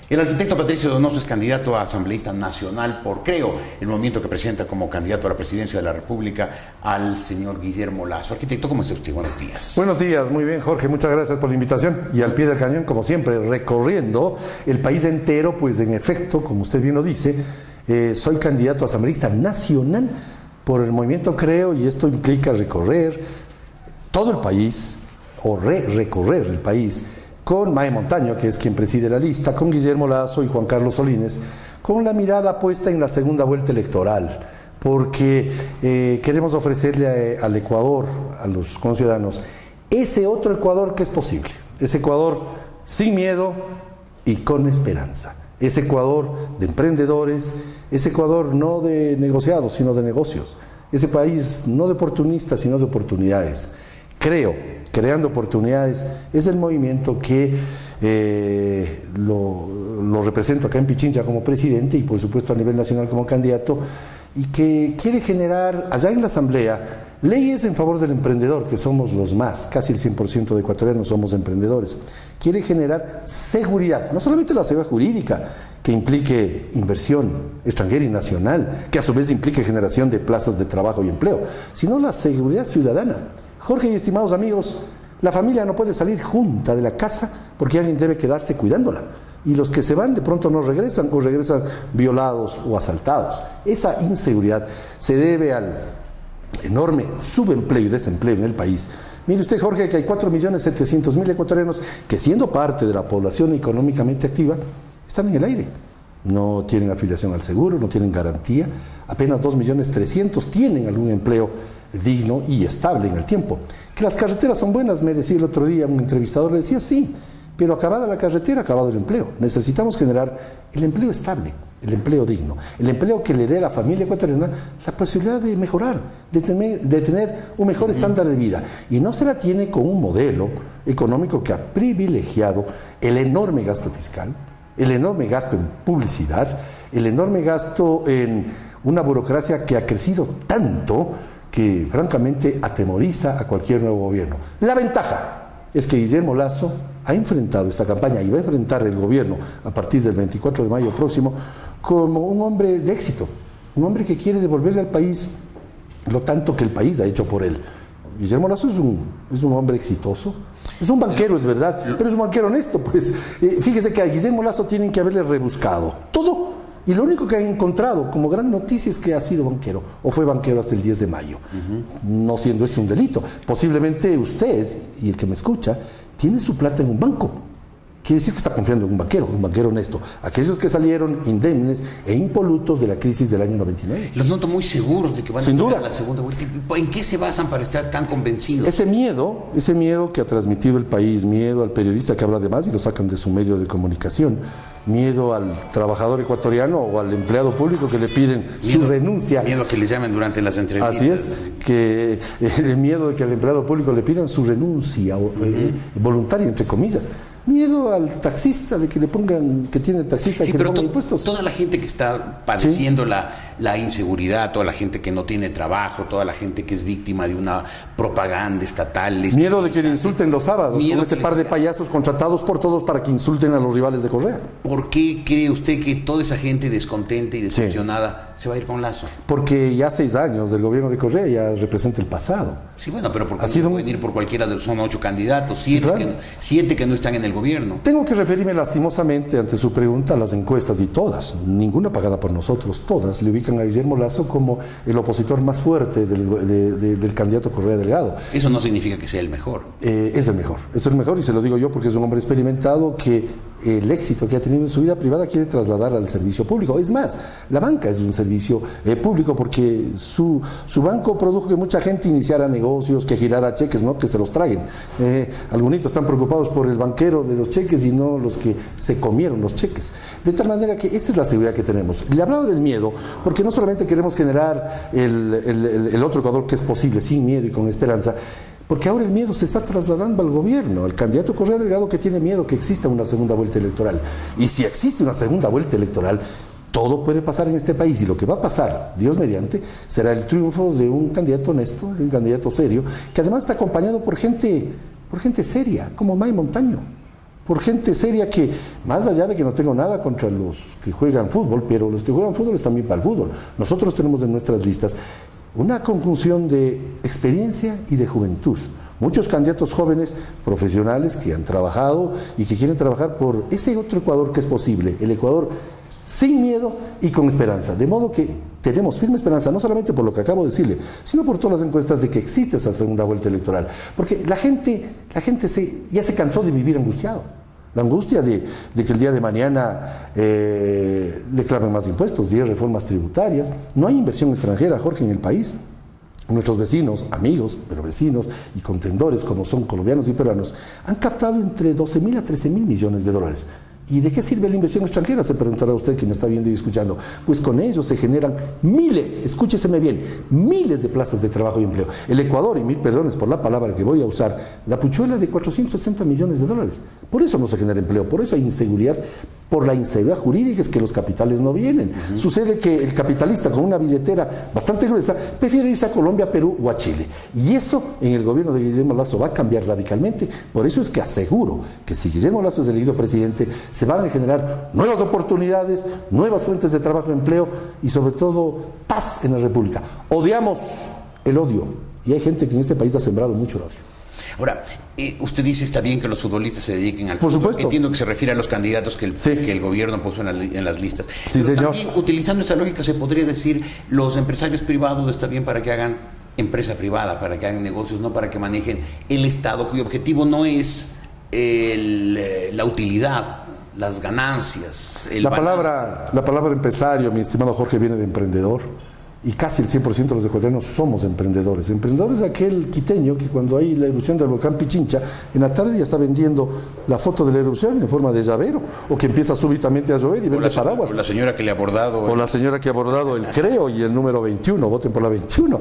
El arquitecto Patricio Donoso es candidato a asambleísta nacional por Creo, el movimiento que presenta como candidato a la presidencia de la República al señor Guillermo Lasso. Arquitecto, ¿cómo está usted? Buenos días. Buenos días, muy bien, Jorge, muchas gracias por la invitación. Y al pie del cañón, como siempre, recorriendo el país entero, pues en efecto, como usted bien lo dice, soy candidato a asambleísta nacional por el movimiento Creo, y esto implica recorrer todo el país, o recorrer el país, con Mae Montaño, que es quien preside la lista, con Guillermo Lasso y Juan Carlos Solines, con la mirada puesta en la segunda vuelta electoral, porque queremos ofrecerle al Ecuador, a los conciudadanos, ese otro Ecuador que es posible, ese Ecuador sin miedo y con esperanza, ese Ecuador de emprendedores, ese Ecuador no de negociados, sino de negocios, ese país no de oportunistas, sino de oportunidades. Creo, creando oportunidades, es el movimiento que lo represento acá en Pichincha como presidente y por supuesto a nivel nacional como candidato, y que quiere generar allá en la asamblea leyes en favor del emprendedor, que somos los más, casi el 100% de ecuatorianos somos emprendedores. Quiere generar seguridad, no solamente la seguridad jurídica, que implique inversión extranjera y nacional, que a su vez implique generación de plazas de trabajo y empleo, sino la seguridad ciudadana. Jorge y estimados amigos, la familia no puede salir junta de la casa porque alguien debe quedarse cuidándola. Y los que se van de pronto no regresan, o regresan violados o asaltados. Esa inseguridad se debe al enorme subempleo y desempleo en el país. Mire usted, Jorge, que hay 4.700.000 ecuatorianos que, siendo parte de la población económicamente activa, están en el aire. No tienen afiliación al seguro, no tienen garantía. Apenas 2.300.000 tienen algún empleo digno y estable en el tiempo. Que las carreteras son buenas, me decía el otro día un entrevistador, le decía sí, pero acabada la carretera, acabado el empleo. Necesitamos generar el empleo estable, el empleo digno, el empleo que le dé a la familia ecuatoriana la posibilidad de mejorar, de tener un mejor estándar de vida. Y no se la tiene con un modelo económico que ha privilegiado el enorme gasto fiscal, el enorme gasto en publicidad, el enorme gasto en una burocracia que ha crecido tanto que francamente atemoriza a cualquier nuevo gobierno. La ventaja es que Guillermo Lasso ha enfrentado esta campaña y va a enfrentar el gobierno a partir del 24 de mayo próximo como un hombre de éxito, un hombre que quiere devolverle al país lo tanto que el país ha hecho por él. Guillermo Lasso es un hombre exitoso, es un banquero, es verdad, pero es un banquero honesto, pues. Fíjese que a Guillermo Lasso tienen que haberle rebuscado todo. Y lo único que han encontrado como gran noticia es que ha sido banquero, o fue banquero hasta el 10 de mayo, no siendo esto un delito. Posiblemente usted, y el que me escucha, tiene su plata en un banco. Quiere decir que está confiando en un banquero honesto. Aquellos que salieron indemnes e impolutos de la crisis del año 99. Los noto muy seguros de que van a llegar a la segunda vuelta. ¿En qué se basan para estar tan convencidos? Ese miedo que ha transmitido el país, miedo al periodista que habla de más y lo sacan de su medio de comunicación, miedo al trabajador ecuatoriano o al empleado público que le piden su renuncia. Miedo a que le llamen durante las entrevistas. Así es, que el miedo de que al empleado público le pidan su renuncia voluntaria, entre comillas. Miedo al taxista, de que le pongan, que tiene el taxista, sí, que pero le pongan impuestos. Toda la gente que está padeciendo la inseguridad, toda la gente que no tiene trabajo, toda la gente que es víctima de una propaganda estatal. Miedo de que le insulten los sábados, con ese par de payasos contratados por todos para que insulten a los rivales de Correa. ¿Por qué cree usted que toda esa gente descontenta y decepcionada se va a ir con Lasso? Porque ya 6 años del gobierno de Correa ya representa el pasado. Sí, bueno, pero ¿por qué no pueden ir por cualquiera de los, son 8 candidatos, 7 claro, que no están en el gobierno? Tengo que referirme lastimosamente ante su pregunta a las encuestas, y todas, ninguna pagada por nosotros, todas le ubican a Guillermo Lasso como el opositor más fuerte del candidato Correa Delgado. Eso no significa que sea el mejor. Es el mejor, y se lo digo yo porque es un hombre experimentado que el éxito que ha tenido en su vida privada quiere trasladar al servicio público. Es más, la banca es un servicio público, porque su banco produjo que mucha gente iniciara negocios, que girara cheques, no que se los traguen. Algunos están preocupados por el banquero de los cheques y no los que se comieron los cheques. De tal manera que esa es la seguridad que tenemos. Le hablaba del miedo, porque no solamente queremos generar el otro Ecuador que es posible, sin miedo y con esperanza, porque ahora el miedo se está trasladando al gobierno, al candidato Correa Delgado, que tiene miedo que exista una segunda vuelta electoral. Y si existe una segunda vuelta electoral, todo puede pasar en este país, y lo que va a pasar, Dios mediante, será el triunfo de un candidato honesto, de un candidato serio, que además está acompañado por gente seria, como Mae Montaño, por gente seria que, más allá de que no tengo nada contra los que juegan fútbol, pero los que juegan fútbol están bien para el fútbol. Nosotros tenemos en nuestras listas una conjunción de experiencia y de juventud. Muchos candidatos jóvenes, profesionales que han trabajado y que quieren trabajar por ese otro Ecuador que es posible, el Ecuador sin miedo y con esperanza. De modo que tenemos firme esperanza, no solamente por lo que acabo de decirle, sino por todas las encuestas de que existe esa segunda vuelta electoral. Porque la gente ya se cansó de vivir angustiado. La angustia de que el día de mañana le claven más impuestos, 10 reformas tributarias. No hay inversión extranjera, Jorge, en el país. Nuestros vecinos, amigos, pero vecinos y contendores como son colombianos y peruanos, han captado entre 12.000 a 13.000 millones de dólares. ¿Y de qué sirve la inversión extranjera? Se preguntará usted que me está viendo y escuchando. Pues con ello se generan miles, escúcheseme bien, miles de plazas de trabajo y empleo. El Ecuador, y mil perdones por la palabra que voy a usar, la puchuela de 460 millones de dólares. Por eso no se genera empleo, por eso hay inseguridad, por la inseguridad jurídica es que los capitales no vienen. Sucede que el capitalista con una billetera bastante gruesa prefiere irse a Colombia, Perú o a Chile. Y eso en el gobierno de Guillermo Lasso va a cambiar radicalmente. Por eso es que aseguro que si Guillermo Lasso es elegido presidente, se van a generar nuevas oportunidades, nuevas fuentes de trabajo y empleo y sobre todo paz en la República. Odiamos el odio y hay gente que en este país ha sembrado mucho el odio. Ahora, usted dice está bien que los futbolistas se dediquen al Por fútbol. supuesto. Entiendo que se refiere a los candidatos que Sí. el gobierno puso en las listas. Sí, Pero señor. también, utilizando esa lógica, se podría decir los empresarios privados está bien para que hagan empresa privada, para que hagan negocios, no para que manejen el Estado, cuyo objetivo no es la utilidad, las ganancias. La palabra empresario, mi estimado Jorge, viene de emprendedor. Y casi el 100% de los ecuatorianos somos emprendedores. Emprendedor es aquel quiteño que cuando hay la erupción del volcán Pichincha, en la tarde ya está vendiendo la foto de la erupción en forma de llavero, o que empieza súbitamente a llover y vende paraguas. O la señora que le ha abordado. O la señora que ha abordado el Creo y el número 21, voten por la 21.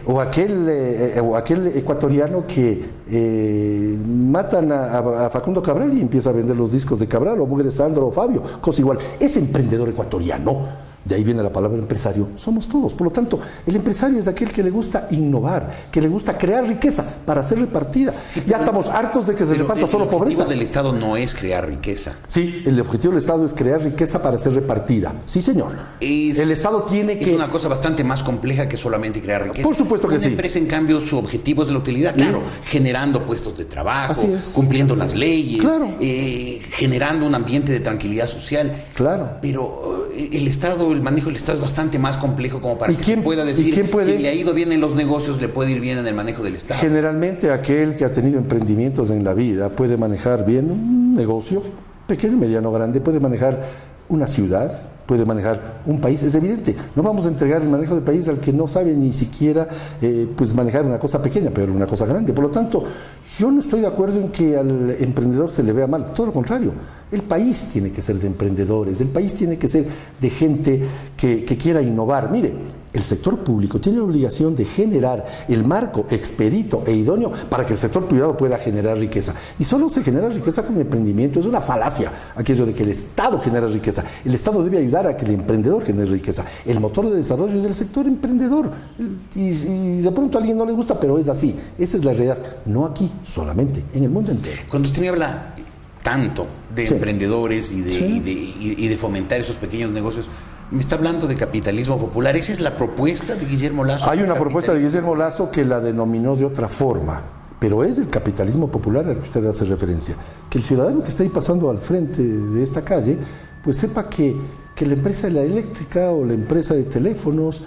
O aquel ecuatoriano que matan a Facundo Cabral y empieza a vender los discos de Cabral, o Mujeres Sandro o Fabio, cosa igual. Es emprendedor ecuatoriano. De ahí viene la palabra empresario, somos todos. Por lo tanto, el empresario es aquel que le gusta innovar, que le gusta crear riqueza para ser repartida. Sí, ya estamos hartos de que se reparta solo pobreza. El objetivo del Estado no es crear riqueza. Sí, el objetivo del Estado es crear riqueza para ser repartida. Sí, señor. El Estado tiene que... Es una cosa bastante más compleja que solamente crear riqueza. Por supuesto que sí. Una empresa, en cambio, su objetivo es de la utilidad, claro, generando puestos de trabajo, cumpliendo las leyes, claro, generando un ambiente de tranquilidad social. Claro. Pero el Estado, el manejo del Estado es bastante más complejo como para que se pueda decir que le ha ido bien en los negocios, le puede ir bien en el manejo del Estado. Generalmente aquel que ha tenido emprendimientos en la vida puede manejar bien un negocio, pequeño, mediano, grande, puede manejar una ciudad, puede manejar un país. Es evidente, no vamos a entregar el manejo del país al que no sabe ni siquiera pues manejar una cosa pequeña, pero una cosa grande. Por lo tanto, yo no estoy de acuerdo en que al emprendedor se le vea mal, todo lo contrario. El país tiene que ser de emprendedores, el país tiene que ser de gente que quiera innovar. Mire, el sector público tiene la obligación de generar el marco expedito e idóneo para que el sector privado pueda generar riqueza. Y solo se genera riqueza con emprendimiento. Es una falacia aquello de que el Estado genera riqueza. El Estado debe ayudar a que el emprendedor genere riqueza. El motor de desarrollo es el sector emprendedor. Y de pronto a alguien no le gusta, pero es así. Esa es la realidad. No aquí, solamente en el mundo entero. Cuando usted me habla tanto de emprendedores y de fomentar esos pequeños negocios, me está hablando de capitalismo popular. ¿Esa es la propuesta de Guillermo Lasso? Hay una propuesta de Guillermo Lasso que la denominó de otra forma, pero es el capitalismo popular al que usted hace referencia. Que el ciudadano que está ahí pasando al frente de esta calle, pues sepa que la empresa de la eléctrica o la empresa de teléfonos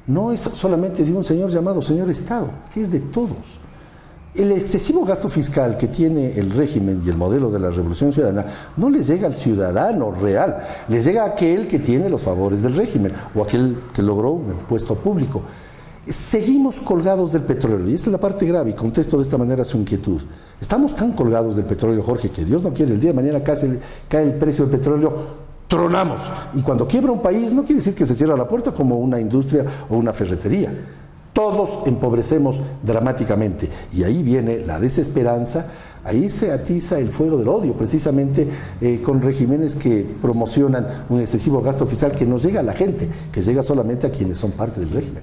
no es solamente de un señor llamado señor Estado, que es de todos. El excesivo gasto fiscal que tiene el régimen y el modelo de la Revolución Ciudadana no les llega al ciudadano real, les llega a aquel que tiene los favores del régimen o aquel que logró un puesto público. Seguimos colgados del petróleo y esa es la parte grave y contesto de esta manera su inquietud. Estamos tan colgados del petróleo, Jorge, que Dios no quiere, el día de mañana cae el precio del petróleo, tronamos. Y cuando quiebra un país no quiere decir que se cierra la puerta como una industria o una ferretería. Todos empobrecemos dramáticamente y ahí viene la desesperanza, ahí se atiza el fuego del odio, precisamente con regímenes que promocionan un excesivo gasto fiscal que no llega a la gente, que llega solamente a quienes son parte del régimen.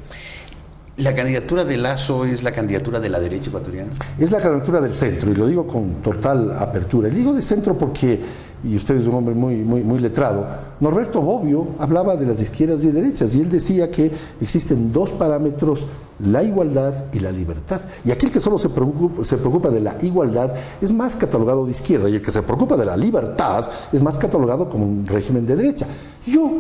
¿La candidatura de Lasso es la candidatura de la derecha ecuatoriana? Es la candidatura del centro, y lo digo con total apertura. Y digo de centro porque, y usted es un hombre muy letrado, Norberto Bobbio hablaba de las izquierdas y derechas, y él decía que existen dos parámetros, la igualdad y la libertad. Y aquel que solo se preocupa de la igualdad es más catalogado de izquierda, y el que se preocupa de la libertad es más catalogado como un régimen de derecha.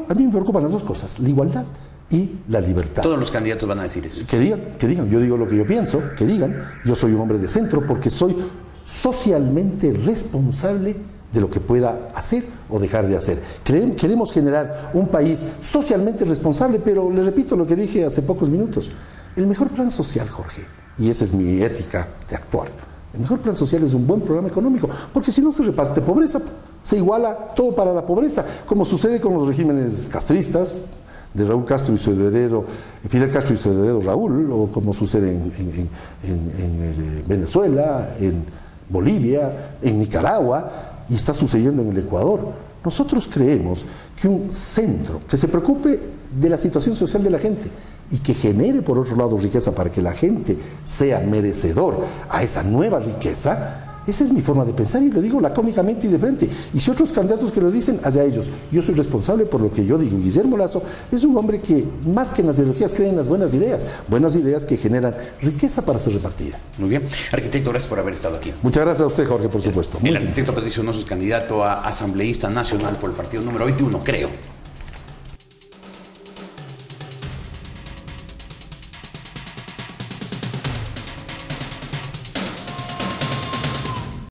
A mí me preocupan las dos cosas, la igualdad y la libertad. Todos los candidatos van a decir eso. Que digan, yo digo lo que yo pienso, que digan, yo soy un hombre de centro porque soy socialmente responsable de lo que pueda hacer o dejar de hacer. Queremos generar un país socialmente responsable, pero le repito lo que dije hace pocos minutos, el mejor plan social, Jorge, y esa es mi ética de actuar, el mejor plan social es un buen programa económico, porque si no se reparte pobreza, se iguala todo para la pobreza, como sucede con los regímenes castristas, de Raúl Castro y su heredero, Fidel Castro y su heredero Raúl, o como sucede en Venezuela, en Bolivia, en Nicaragua, y está sucediendo en el Ecuador. Nosotros creemos que un centro que se preocupe de la situación social de la gente y que genere por otro lado riqueza para que la gente sea merecedor a esa nueva riqueza, esa es mi forma de pensar y lo digo lacónicamente y de frente. Y si otros candidatos que lo dicen, allá ellos. Yo soy responsable por lo que yo digo. Guillermo Lasso es un hombre que, más que en las ideologías, cree en las buenas ideas que generan riqueza para ser repartida. Muy bien. Arquitecto, gracias por haber estado aquí. Muchas gracias a usted, Jorge, por supuesto. El arquitecto Patricio Nosso es candidato a asambleísta nacional por el partido número 21, creo.